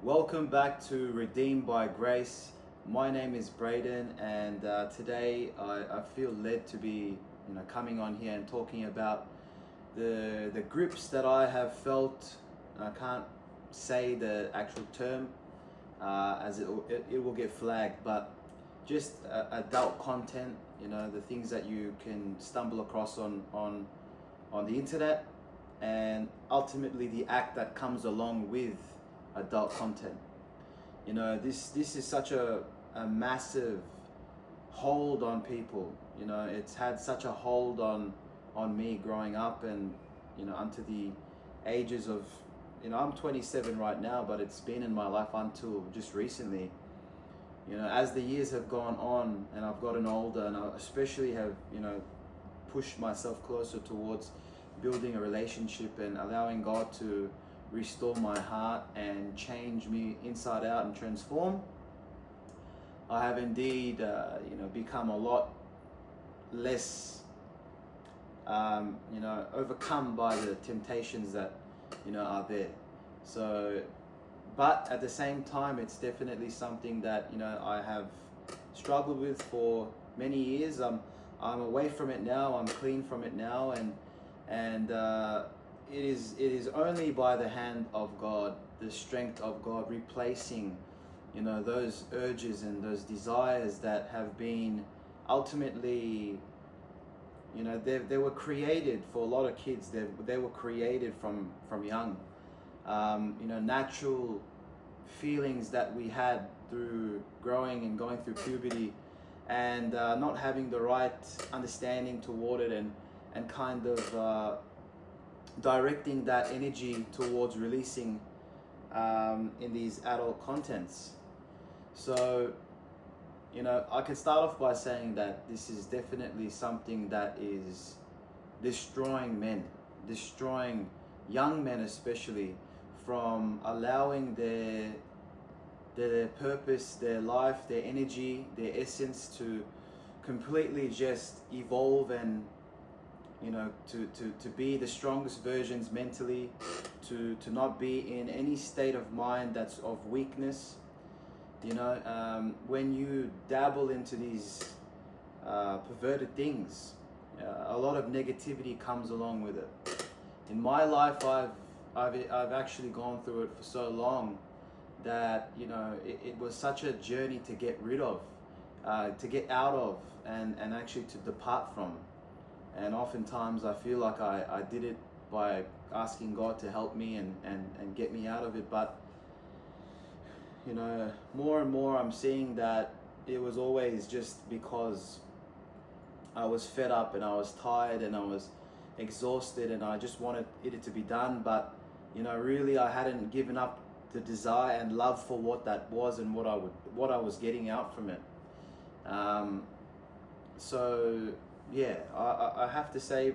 Welcome back to Redeemed by Grace. My name is Braden, and today I feel led to be, coming on here and talking about the grips that I have felt. I can't say the actual term, as it will get flagged, but just adult content. The things that you can stumble across on the internet, and ultimately the act that comes along with adult content. This is such a massive hold on people. It's had such a hold on me growing up, and unto the ages of, I'm 27 right now, but it's been in my life until just recently. As the years have gone on and I've gotten older, and I especially have pushed myself closer towards building a relationship and allowing God to restore my heart and change me inside out and transform, I have indeed become a lot less overcome by the temptations that are there. So, but at the same time, it's definitely something that I have struggled with for many years. I'm away from it now. I'm clean from it now, and it is only by the hand of God, the strength of God, replacing those urges and those desires that have been ultimately, they were created for a lot of kids. They were created from young. Natural feelings that we had through growing and going through puberty, and not having the right understanding toward it, and kind of directing that energy towards releasing in these adult contents. So, I can start off by saying that this is definitely something that is destroying men, destroying young men especially, from allowing their purpose, their life, their energy, their essence to completely just evolve, and to be the strongest versions mentally, to not be in any state of mind that's of weakness. When you dabble into these perverted things, a lot of negativity comes along with it. In my life, I've actually gone through it for so long that it was such a journey to get rid of, to get out of, and actually to depart from. And oftentimes I feel like I did it by asking God to help me and get me out of it. But more and more I'm seeing that it was always just because I was fed up and I was tired and I was exhausted and I just wanted it to be done. But really I hadn't given up the desire and love for what that was and what I was getting out from it. So yeah, I have to say,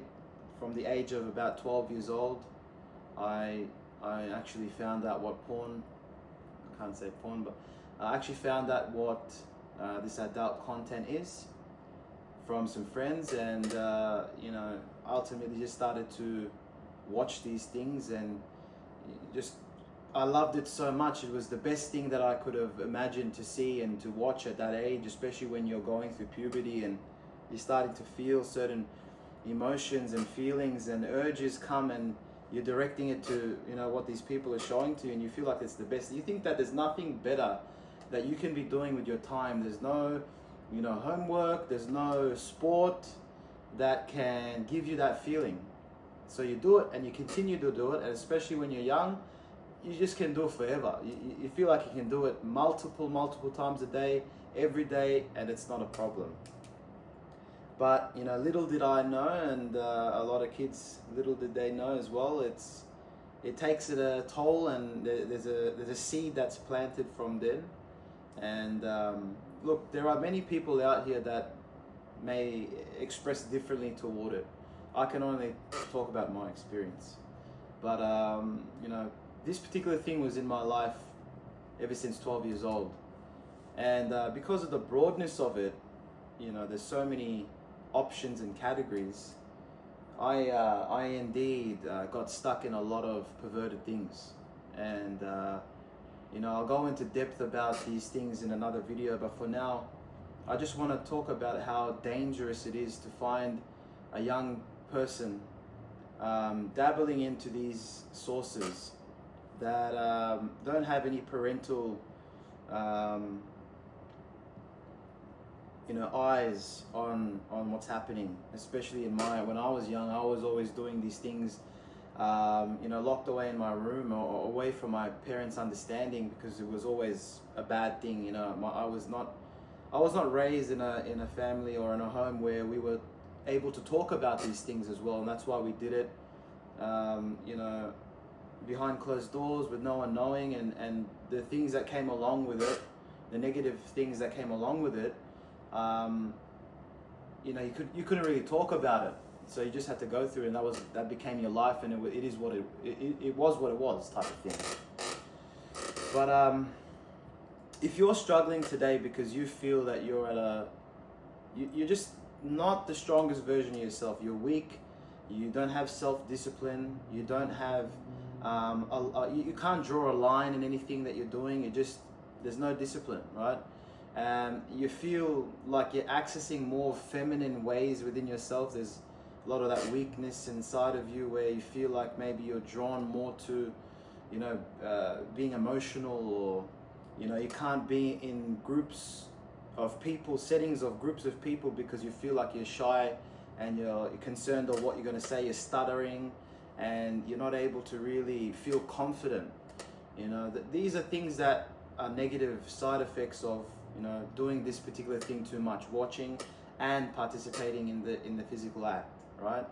from the age of about 12 years old, I actually found out what porn, I can't say porn, but I actually found out what this adult content is from some friends, and ultimately just started to watch these things, and just I loved it so much. It was the best thing that I could have imagined to see and to watch at that age, especially when you're going through puberty and you're starting to feel certain emotions and feelings and urges come, and you're directing it to what these people are showing to you, and you feel like it's the best. You think that there's nothing better that you can be doing with your time. There's no homework, there's no sport that can give you that feeling. So you do it and you continue to do it, and especially when you're young, you just can do it forever. You feel like you can do it multiple times a day, every day, and it's not a problem. But little did I know, and a lot of kids, little did they know as well, it takes it a toll, and there's a seed that's planted from then. And look, there are many people out here that may express differently toward it. I can only talk about my experience. But this particular thing was in my life ever since 12 years old. And because of the broadness of it, there's so many options and categories. I indeed got stuck in a lot of perverted things, and I'll go into depth about these things in another video, but for now, I just want to talk about how dangerous it is to find a young person dabbling into these sources that don't have any parental eyes on what's happening. Especially when I was young, I was always doing these things locked away in my room or away from my parents' understanding, because it was always a bad thing. I was not raised in a family or in a home where we were able to talk about these things as well, and that's why we did it behind closed doors with no one knowing, and the things that came along with it, the negative things that came along with it, you couldn't really talk about it, so you just had to go through it, and that became your life, and it was what it was type of thing. But if you're struggling today because you feel that you're just not the strongest version of yourself, you're weak, you don't have self-discipline, you don't have you can't draw a line in anything that you're doing, there's no discipline, right? You feel like you're accessing more feminine ways within yourself. There's a lot of that weakness inside of you where you feel like maybe you're drawn more to being emotional, or you can't be in groups of people, settings of groups of people, because you feel like you're shy and you're concerned of what you're going to say, you're stuttering, and you're not able to really feel confident. These are things that are negative side effects of doing this particular thing too much, watching and participating in the physical act, right?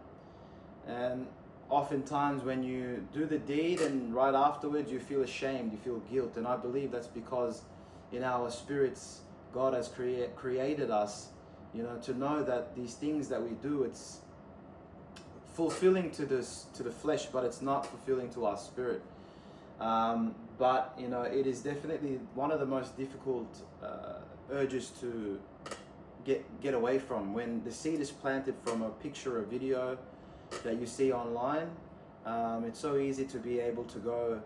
And oftentimes when you do the deed and right afterwards you feel ashamed, you feel guilt, and I believe that's because in our spirits God has created us, to know that these things that we do, it's fulfilling to the flesh, but it's not fulfilling to our spirit. But it is definitely one of the most difficult urges to get away from. When the seed is planted from a picture or video that you see online, it's so easy to be able to go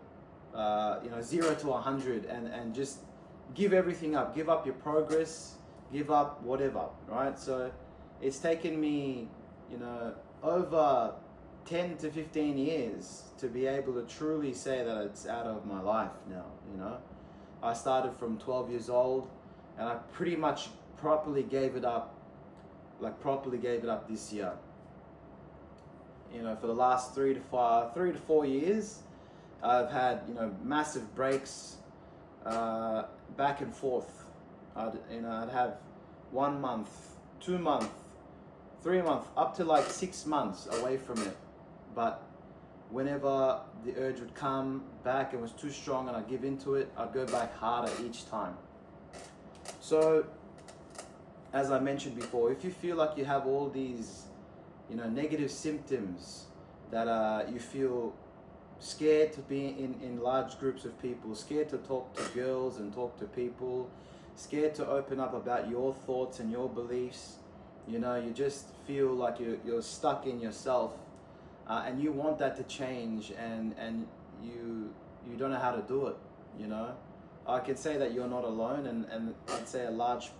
0 to 100 and just give everything up, give up your progress, give up whatever, right? So it's taken me over 10 to 15 years to be able to truly say that it's out of my life now. I started from 12 years old, and I pretty much properly gave it up this year. For the last 3 to 4 years, I've had massive breaks, back and forth. I'd have 1 month, 2 month, 3 month, up to like 6 months away from it. But whenever the urge would come back, it was too strong and I'd give into it, I'd go back harder each time. So, as I mentioned before, if you feel like you have all these, negative symptoms, that you feel scared to be in large groups of people, scared to talk to girls and talk to people, scared to open up about your thoughts and your beliefs, you just feel like you're stuck in yourself, and you want that to change, and you don't know how to do it. I can say that you're not alone, and I'd say a large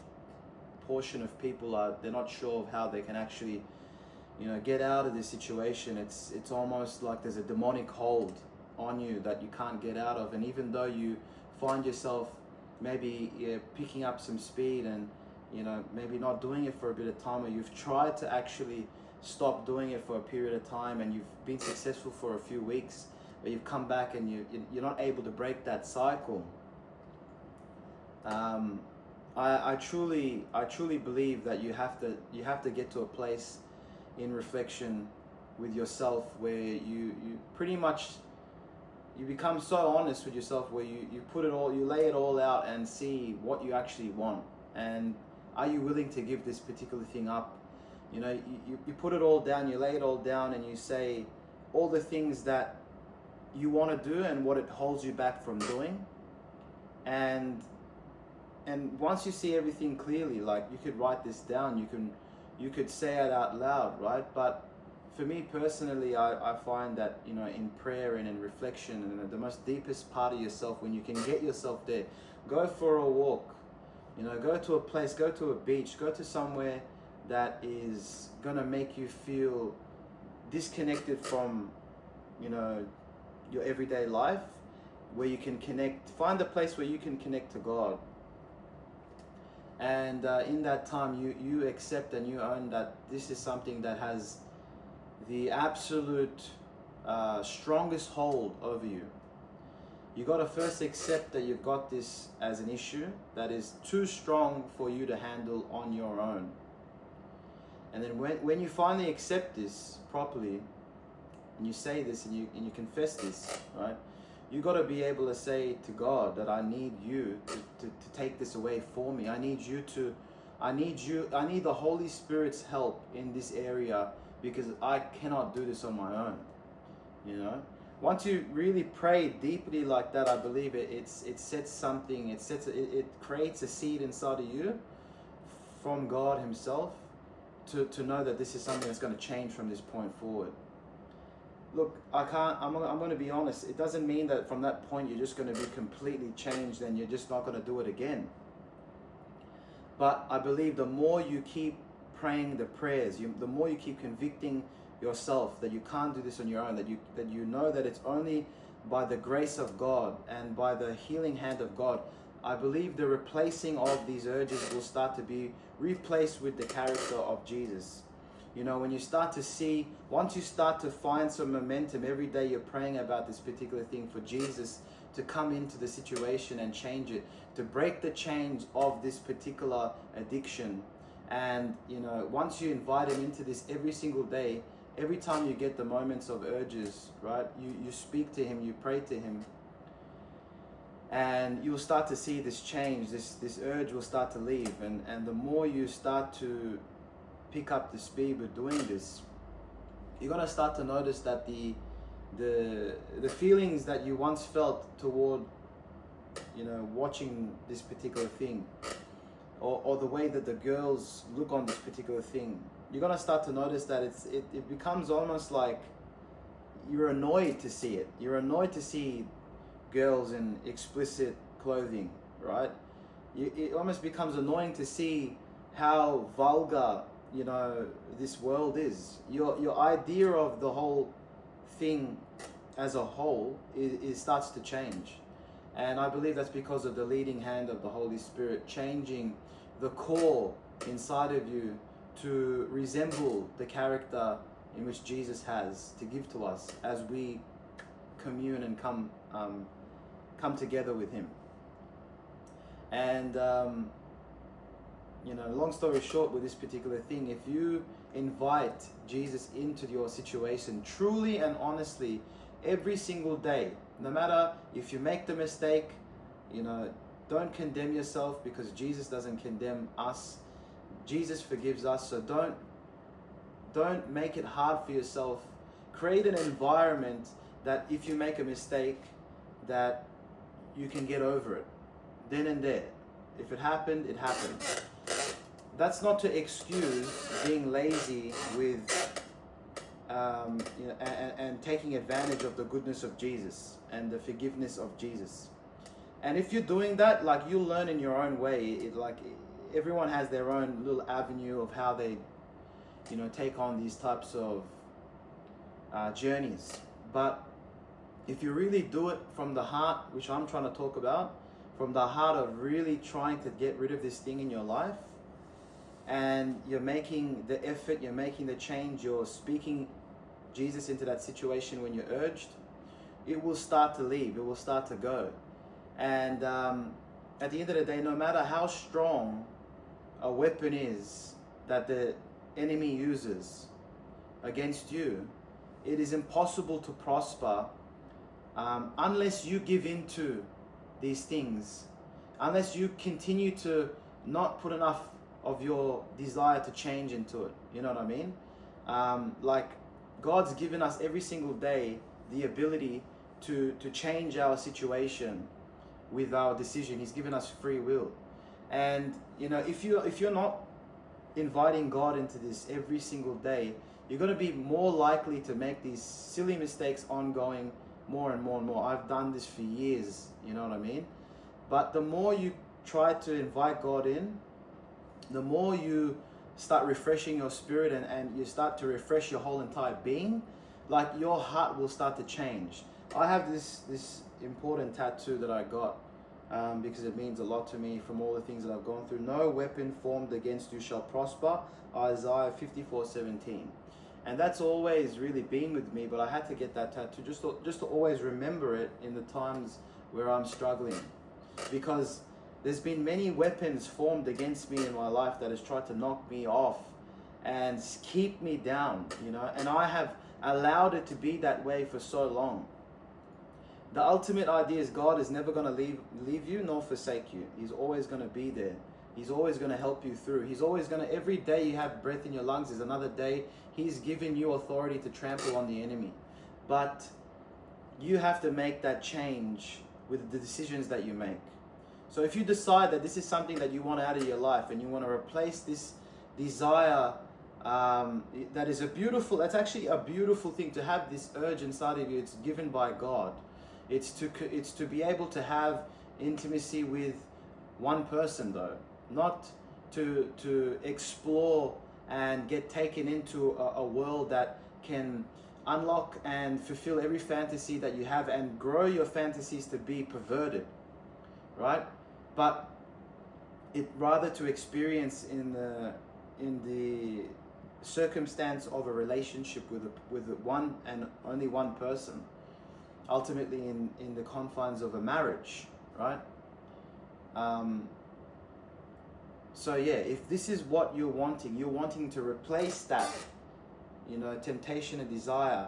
portion of people they're not sure of how they can actually get out of this situation. It's almost like there's a demonic hold on you that you can't get out of, and even though you find yourself maybe picking up some speed and maybe not doing it for a bit of time, or you've tried to actually stop doing it for a period of time and you've been successful for a few weeks, but you've come back and you're not able to break that cycle. I truly believe that you have to get to a place in reflection with yourself where you pretty much you become so honest with yourself, where you lay it all out and see what you actually want, and are you willing to give this particular thing up. You put it all down, you lay it all down, and you say all the things that you want to do and what it holds you back from doing, and once you see everything clearly, like you could write this down, you could say it out loud, right? But for me personally, I find that, you know, in prayer and in reflection and in the most deepest part of yourself, when you can get yourself there, go for a walk, you know, go to a place, go to a beach, go to somewhere that is gonna make you feel disconnected from, you know, your everyday life, where you can connect, find a place where you can connect to God. And in that time, you accept and you own that this is something that has the absolute strongest hold over you. You got to first accept that you've got this as an issue that is too strong for you to handle on your own. And then when you finally accept this properly, and you say this and you confess this, right? You got to be able to say to God that I need you to take this away for me. I need the Holy Spirit's help in this area, because I cannot do this on my own. You know, once you really pray deeply like that, I believe it sets something. It creates a seed inside of you from God Himself to know that this is something that's going to change from this point forward. Look, I'm going to be honest. It doesn't mean that from that point you're just going to be completely changed and you're just not going to do it again. But I believe the more you keep praying the prayers, the more you keep convicting yourself that you can't do this on your own, that you know that it's only by the grace of God and by the healing hand of God, I believe the replacing of these urges will start to be replaced with the character of Jesus. You know, when you start to see, once you start to find some momentum, every day you're praying about this particular thing for Jesus to come into the situation and change it, to break the chains of this particular addiction. And, you know, once you invite Him into this every single day, every time you get the moments of urges, right, you speak to Him, you pray to Him, and you'll start to see this change, this urge will start to leave. And the more you start to pick up the speed with doing this, you're going to start to notice that the feelings that you once felt toward, you know, watching this particular thing, or the way that the girls look on this particular thing, you're going to start to notice that it becomes almost like you're annoyed to see it. You're annoyed to see girls in explicit clothing, right? It almost becomes annoying to see how vulgar, you know, this world is. Your idea of the whole thing as a whole it starts to change. And I believe that's because of the leading hand of the Holy Spirit changing the core inside of you to resemble the character in which Jesus has to give to us as we commune and come together with Him. And you know, long story short with this particular thing, if you invite Jesus into your situation truly and honestly every single day, no matter if you make the mistake, you know, don't condemn yourself, because Jesus doesn't condemn us. Jesus forgives us. So don't make it hard for yourself. Create an environment that if you make a mistake, that you can get over it then and there. If it happened, it happened. That's not to excuse being lazy with you know, and taking advantage of the goodness of Jesus and the forgiveness of Jesus. And if you're doing that, like, you'll learn in your own way. Everyone has their own little avenue of how they, you know, take on these types of journeys. But if you really do it from the heart, which I'm trying to talk about, from the heart of really trying to get rid of this thing in your life, and you're making the effort, you're making the change, you're speaking Jesus into that situation when you're urged, it will start to leave, it will start to go. And at the end of the day, no matter how strong a weapon is that the enemy uses against you, it is impossible to prosper unless you give in to these things, unless you continue to not put enough of your desire to change into it. You know what I mean? Like, God's given us every single day the ability to change our situation with our decision. He's given us free will. And, you know, if you're not inviting God into this every single day, you're going to be more likely to make these silly mistakes ongoing more and more and more. I've done this for years, you know what I mean? But the more you try to invite God in, the more you start refreshing your spirit and you start to refresh your whole entire being, like your heart will start to change. I have this important tattoo that I got because it means a lot to me from all the things that I've gone through. No weapon formed against you shall prosper, Isaiah 54:17. And that's always really been with me, but I had to get that tattoo just to always remember it in the times where I'm struggling. Because there's been many weapons formed against me in my life that has tried to knock me off and keep me down, you know, and I have allowed it to be that way for so long. The ultimate idea is God is never going to leave you nor forsake you. He's always going to be there. He's always going to help you through. He's always going to, every day you have breath in your lungs is another day. He's given you authority to trample on the enemy. But you have to make that change with the decisions that you make. So if you decide that this is something that you want out of your life and you want to replace this desire that is that's actually a beautiful thing to have, this urge inside of you. It's given by God. It's to be able to have intimacy with one person, though, not to explore and get taken into a world that can unlock and fulfill every fantasy that you have and grow your fantasies to be perverted, right? But it rather to experience in the circumstance of a relationship with one and only one person, ultimately in the confines of a marriage, right? So yeah, if this is what you're wanting to replace that, you know, temptation and desire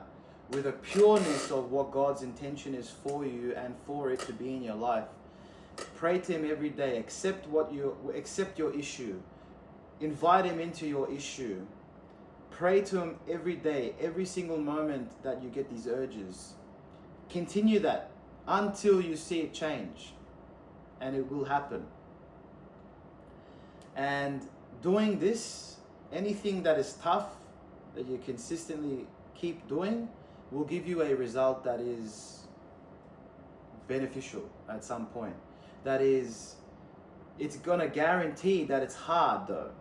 with a pureness of what God's intention is for you and for it to be in your life. Pray to Him every day. Accept your issue. Invite Him into your issue. Pray to Him every day, every single moment that you get these urges. Continue that until you see it change, and it will happen. And doing this, anything that is tough, that you consistently keep doing, will give you a result that is beneficial at some point. That is, it's gonna guarantee that it's hard though.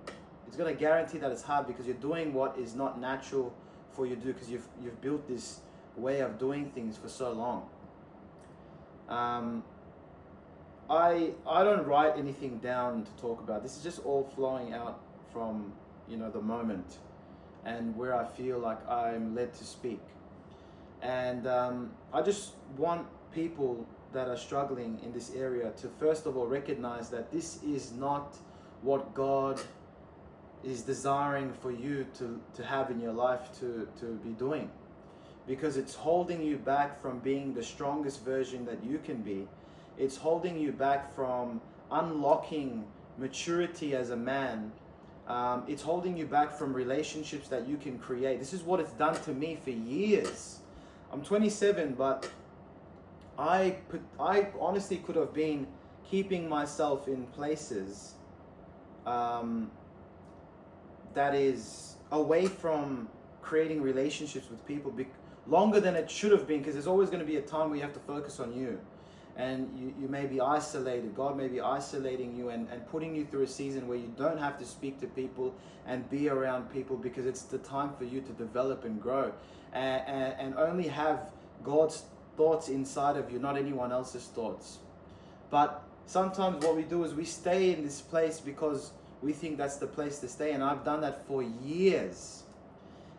It's gonna guarantee that it's hard because you're doing what is not natural for you to do, because you've built this way of doing things for so long. I don't write anything down to talk about. This is just all flowing out from, you know, the moment and where I feel like I'm led to speak. And I just want people that are struggling in this area to first of all recognize that this is not what God is desiring for you to have in your life to be doing, because it's holding you back from being the strongest version that you can be. It's holding you back from unlocking maturity as a man. It's holding you back from relationships that you can create. This is what it's done to me for years. I'm 27, but I honestly could have been keeping myself in places that is away from creating relationships with people longer than it should have been, because there's always going to be a time where you have to focus on you. And you may be isolated. God may be isolating you and putting you through a season where you don't have to speak to people and be around people, because it's the time for you to develop and grow and only have God's thoughts inside of you, not anyone else's thoughts. But sometimes what we do is we stay in this place because we think that's the place to stay. And I've done that for years.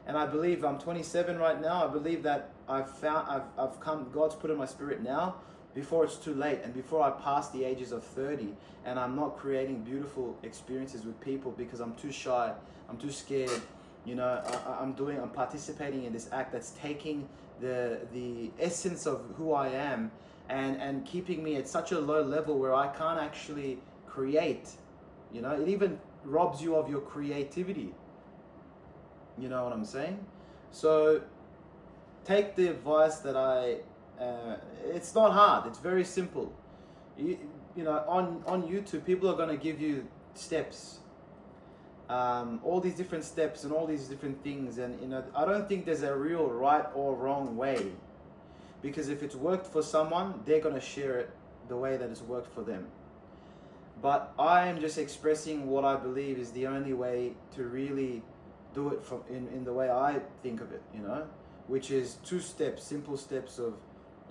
And I believe I'm 27 right now. I believe that I've come, God's put in my spirit now, before it's too late and before I pass the ages of 30 and I'm not creating beautiful experiences with people because I'm too shy, I'm too scared. You know, I'm participating in this act that's taking the essence of who I am and keeping me at such a low level where I can't actually create. You know, it even robs you of your creativity. You know what I'm saying? So take the advice that it's not hard. It's very simple. You know, on YouTube, people are going to give you steps. all these different steps and all these different things. And you know, I don't think there's a real right or wrong way, because if it's worked for someone, they're going to share it the way that it's worked for them. But I am just expressing what I believe is the only way to really do it from in the way I think of it, you know, which is 2 steps, simple steps of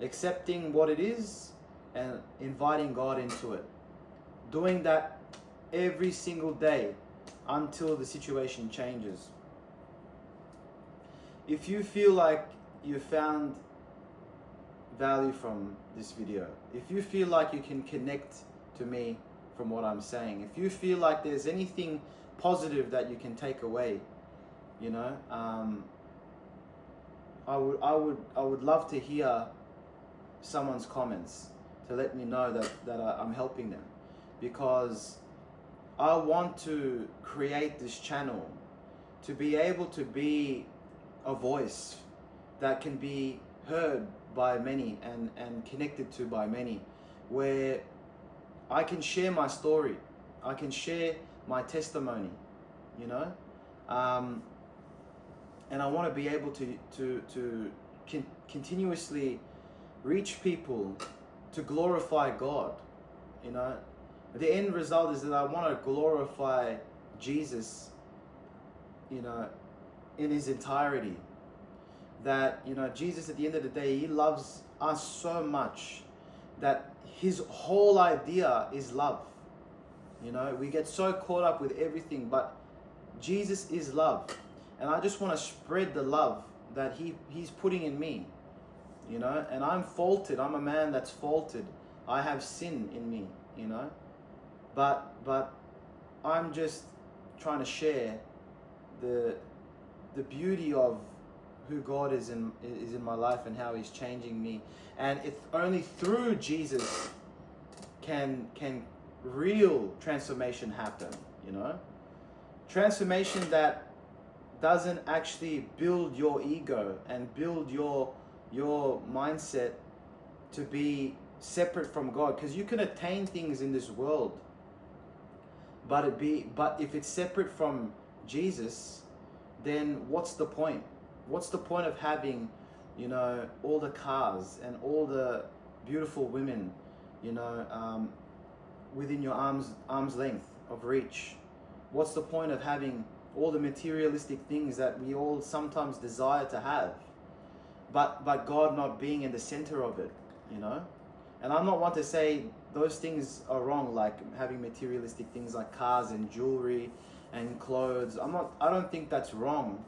accepting what it is and inviting God into it. Doing that every single day until the situation changes. If you feel like you found value from this video, if you feel like you can connect to me from what I'm saying, if you feel like there's anything positive that you can take away, you know, I would love to hear someone's comments to let me know that I'm helping them, because I want to create this channel to be able to be a voice that can be heard by many and connected to by many, where I can share my story, I can share my testimony, you know, and I want to be able to continuously reach people to glorify God, you know. The end result is that I want to glorify Jesus, you know, in his entirety. That, you know, Jesus at the end of the day, he loves us so much that his whole idea is love. You know, we get so caught up with everything, but Jesus is love. And I just want to spread the love that he's putting in me, you know. And I'm faulted. I'm a man that's faulted. I have sin in me, you know. But I'm just trying to share the beauty of who God is in my life and how he's changing me. And it's only through Jesus can real transformation happen, you know. Transformation that doesn't actually build your ego and build your mindset to be separate from God, because you can attain things in this world, but if it's separate from Jesus, then what's the point? What's the point of having, you know, all the cars and all the beautiful women, you know, within your arm's length of reach? What's the point of having all the materialistic things that we all sometimes desire to have, but God not being in the center of it, you know? And I'm not one to say those things are wrong, like having materialistic things like cars and jewelry and clothes. I don't think that's wrong.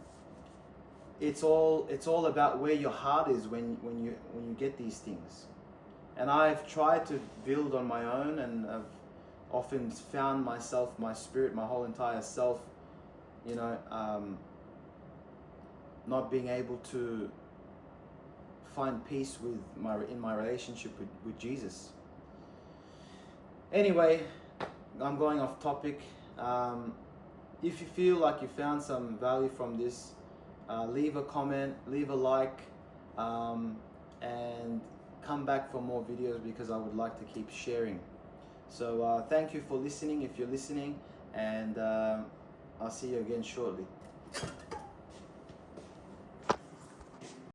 It's all about where your heart is when you get these things. And I've tried to build on my own, and I've often found myself, my spirit, my whole entire self, you know, not being able to find peace in my relationship with Jesus. Anyway, I'm going off topic. If you feel like you found some value from this, leave a comment, leave a like, and come back for more videos, because I would like to keep sharing. So thank you for listening, if you're listening, and I'll see you again shortly.